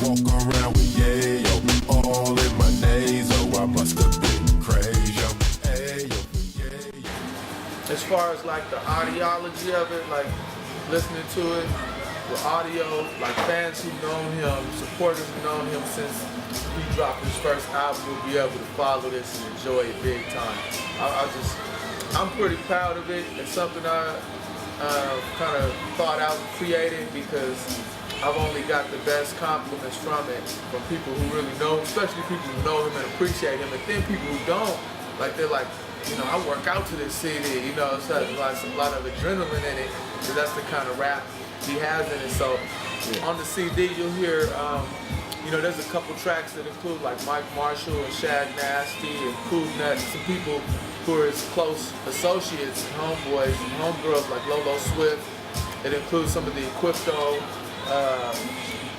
walk around with yayo, all in my nasal. I must have been crazy. Ayo, yayo. As far as like the ideology of it, like listening to it with audio, like fans who've known him, supporters who've known him since he dropped his first album will be able to follow this and enjoy it big time. I'm pretty proud of it. It's something I kind of thought out and created because I've only got the best compliments from it from people who really know, especially people who know him and appreciate him, and then people who don't, like they're like, you know, I work out to this CD, you know, so there's like a lot of adrenaline in it, because that's the kind of rap he has in it. So on the CD you'll hear, you know, there's a couple tracks that include like Mike Marshall and Shag Nasty and Cool Nut, and some people who are his close associates and homeboys and homegirls like Lolo Swift. It includes some of the Equipto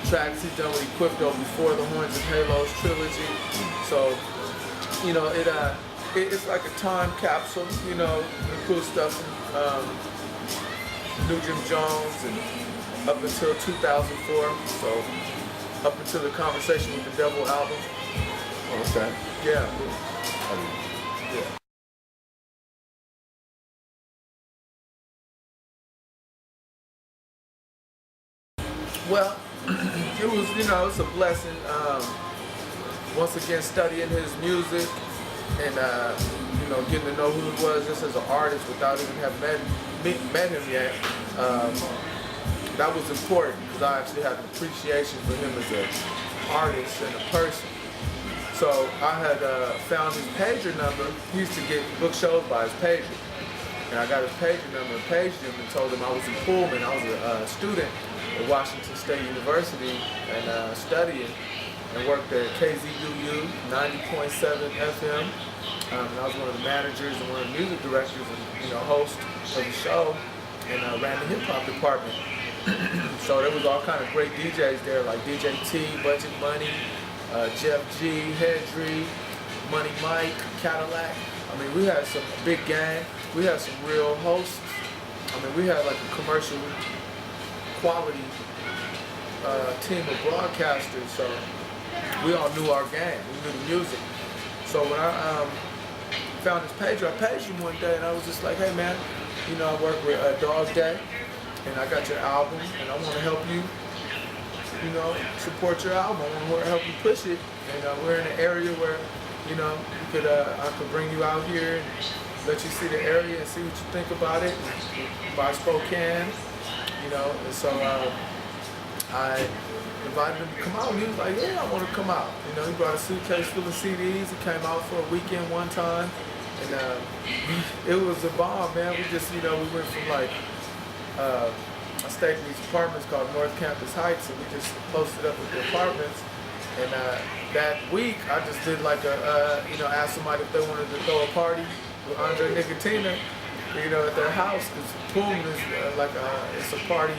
tracks he's done with Equipto before the Horns and Halos trilogy. So, you know, it's like a time capsule, you know, it includes stuff from New Jim Jones and up until 2004. So, up until the Conversation with the Devil album. Oh, okay. Yeah. Yeah. Well, it was, you know, it's a blessing. Once again, studying his music and, you know, getting to know who he was just as an artist without even having met him yet. That was important because I actually had an appreciation for him as an artist and a person. So I had found his pager number. He used to get book shows by his pager. And I got his pager number and paged him and told him I was in Pullman. I was a student at Washington State University and studying and worked at KZUU 90.7 FM. And I was one of the managers and one of the music directors and, you know, host of the show, and ran the hip hop department. So there was all kind of great DJs there, like DJ T, Budget Money, Jeff G, Hedry, Money Mike, Cadillac. I mean, we had some big gang. We had some real hosts. I mean, we had like a commercial quality team of broadcasters. So we all knew our game. We knew the music. So when I found his pager, I paged him one day, and I was just like, hey man, you know, I work with Dog Day, and I got your album, and I want to help you, you know, support your album. I want to help you push it. And we're in an area where, you know, you could, I could bring you out here and let you see the area and see what you think about it. By Spokane, you know, and so I invited him to come out, and he was like, yeah, I want to come out. You know, he brought a suitcase full of CDs. He came out for a weekend one time, and it was a bomb, man. We just, you know, we went from like, I stayed in these apartments called North Campus Heights, and we just posted up with the apartments. And that week, I just did like a, you know, asked somebody if they wanted to throw a party with Andre Nickatina, you know, at their house, because Pullman is it's a party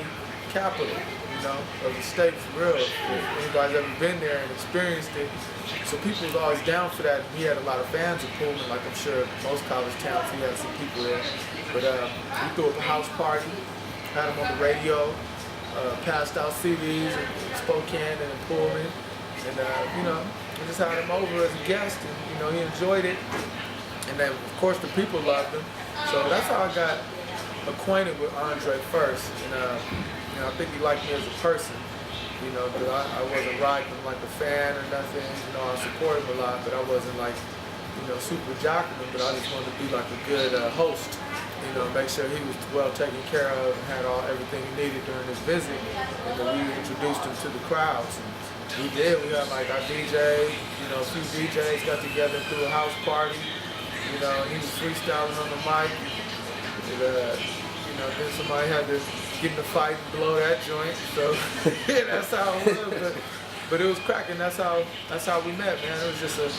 capital, you know, of the state for real. If anybody's ever been there and experienced it. So people was always down for that. He had a lot of fans of Pullman, like I'm sure most college towns, he had some people there. But we threw up a house party, had him on the radio, passed out CDs in Spokane and in Pullman. And, you know, we just had him over as a guest, and, you know, he enjoyed it. And then, of course, the people loved him. So that's how I got acquainted with Andre first. And, you know, I think he liked me as a person, you know, because I wasn't riding him like a fan or nothing. You know, I supported him a lot, but I wasn't like, you know, super jocking him, but I just wanted to be like a good host. You know, make sure he was well taken care of and had everything he needed during his visit. And then we introduced him to the crowds. And we did. We got like our DJ, you know, a few DJs got together and threw a house party. You know, he was freestyling on the mic. And, you know, then somebody had to get in the fight and blow that joint. So yeah, that's how it was. But it was cracking. That's how we met, man. It was just a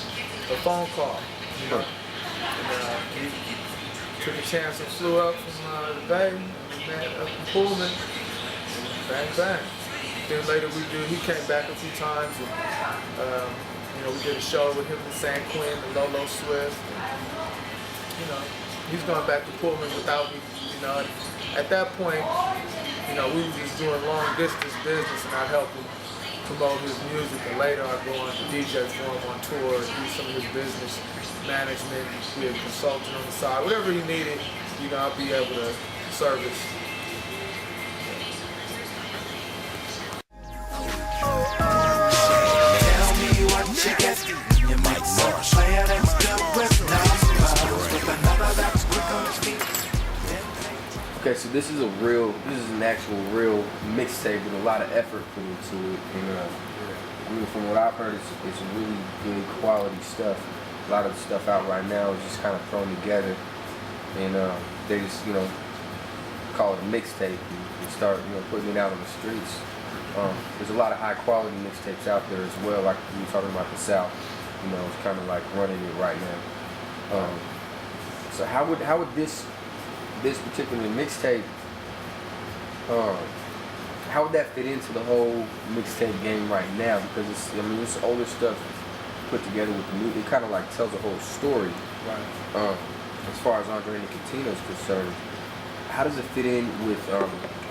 phone call, you know. And he took a chance and flew up from the Bay. And we met up in Pullman. And bang, bang. Then later he came back a few times, and you know, we did a show with him and San Quinn and Lolo Swift. And, you know, he's going back to Pullman without me. You know, and at that point, you know, we were just doing long distance business, and I helped him promote his music, and later I go on to DJ for him on tour, do some of his business management, be a consultant on the side, whatever he needed, you know, I'll be able to service. Okay, so this is an actual real mixtape with a lot of effort put into it, and I mean, from what I've heard, it's really good quality stuff. A lot of the stuff out right now is just kind of thrown together, and they just, you know, call it a mixtape and start, you know, putting it out on the streets. There's a lot of high quality mixtapes out there as well, like we were talking about the South. You know, it's kind of like running it right now. So how would this particular mixtape, how would that fit into the whole mixtape game right now? Because it's older stuff put together with the new. It kind of like tells a whole story. Right. As far as Andre Nickatina is concerned, how does it fit in with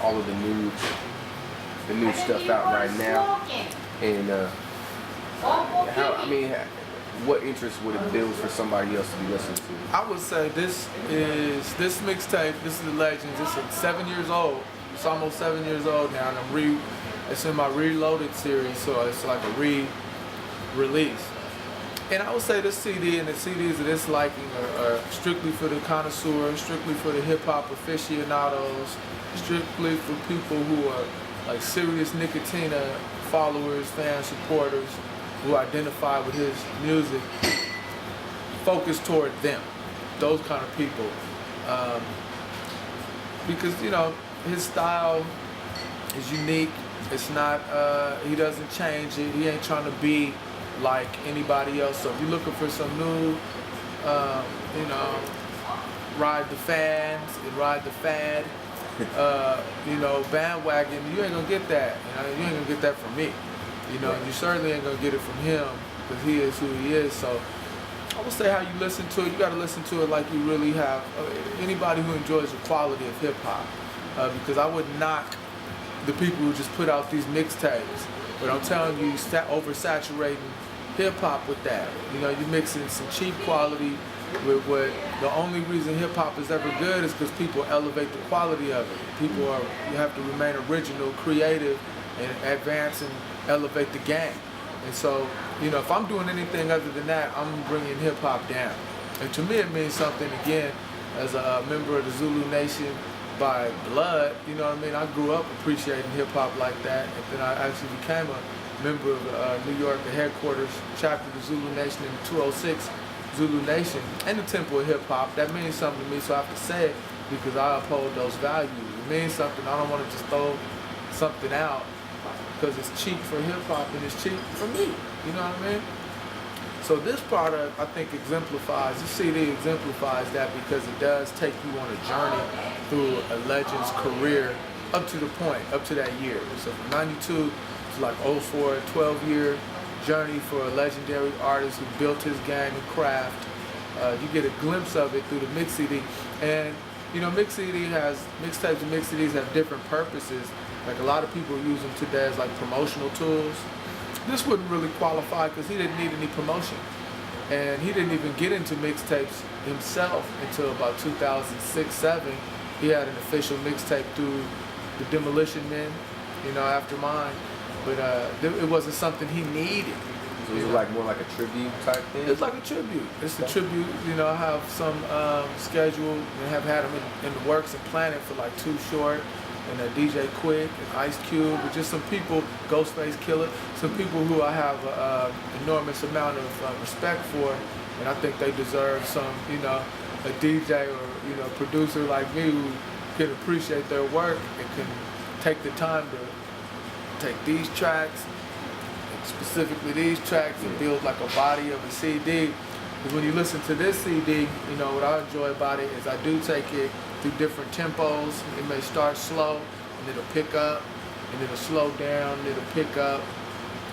all of the new stuff out right now? And what interest would it build for somebody else to be listening to? I would say this mixtape, this is the Legends. It's 7 years old. It's almost 7 years old now, and it's in my Reloaded series, so it's like a re-release. And I would say this CD and the CDs of this liking are strictly for the connoisseur, strictly for the hip hop aficionados, strictly for people who are like serious Nickatina followers, fans, supporters, who identify with his music, focused toward them, those kind of people. Because, you know, his style is unique. It's not, he doesn't change it. He ain't trying to be like anybody else. So if you're looking for some new, you know, ride the fans and ride the fad, you know, bandwagon, you ain't gonna get that. You know, you ain't gonna get that from me. You know, you certainly ain't gonna get it from him because he is who he is. So I would say how you listen to it, you gotta listen to it like you really have anybody who enjoys the quality of hip hop. Because I would knock the people who just put out these mixtapes, but I'm telling you, oversaturating hip hop with that. You know, you're mixing some cheap quality with what the only reason hip hop is ever good is because people elevate the quality of it. You have to remain original, creative, and advance and elevate the game. And so, you know, if I'm doing anything other than that, I'm bringing hip hop down. And to me, it means something, again, as a member of the Zulu Nation by blood, you know what I mean? I grew up appreciating hip hop like that, and then I actually became a member of New York, the headquarters chapter of the Zulu Nation in the 206 Zulu Nation, and the Temple of Hip Hop. That means something to me, so I have to say it because I uphold those values. It means something. I don't want to just throw something out because it's cheap for hip hop and it's cheap for me. You know what I mean? So this product, I think, this CD exemplifies that because it does take you on a journey through a legend's career up to the point, up to that year. So from 92 to like 04, 12-year journey for a legendary artist who built his game and craft. You get a glimpse of it through the mix CD. And, you know, mixtapes and mix CDs have different purposes. Like a lot of people use them today as like promotional tools. This wouldn't really qualify because he didn't need any promotion. And he didn't even get into mixtapes himself until about 2006-07. He had an official mixtape through the Demolition Men, you know, after mine. But it wasn't something he needed. So it was like more like a tribute type thing? It's like a tribute. It's a tribute, you know, I have some scheduled and have had them in the works and planning for like Too Short and DJ Quick and Ice Cube, but just some people, Ghostface Killer, some people who I have an enormous amount of respect for, and I think they deserve some, you know, a DJ or, you know, producer like me who can appreciate their work and can take the time to take these tracks, specifically these tracks, and build like a body of a CD. Because when you listen to this CD, you know, what I enjoy about it is I do take it through different tempos. It may start slow, and it'll pick up, and it'll slow down, and it'll pick up.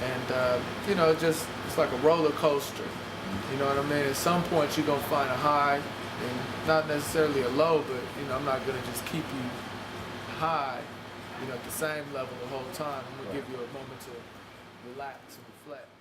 And, you know, it's like a roller coaster. You know what I mean? At some point, you're going to find a high, and not necessarily a low, but, you know, I'm not going to just keep you high, you know, at the same level the whole time. I'm going to give you a moment to relax and reflect.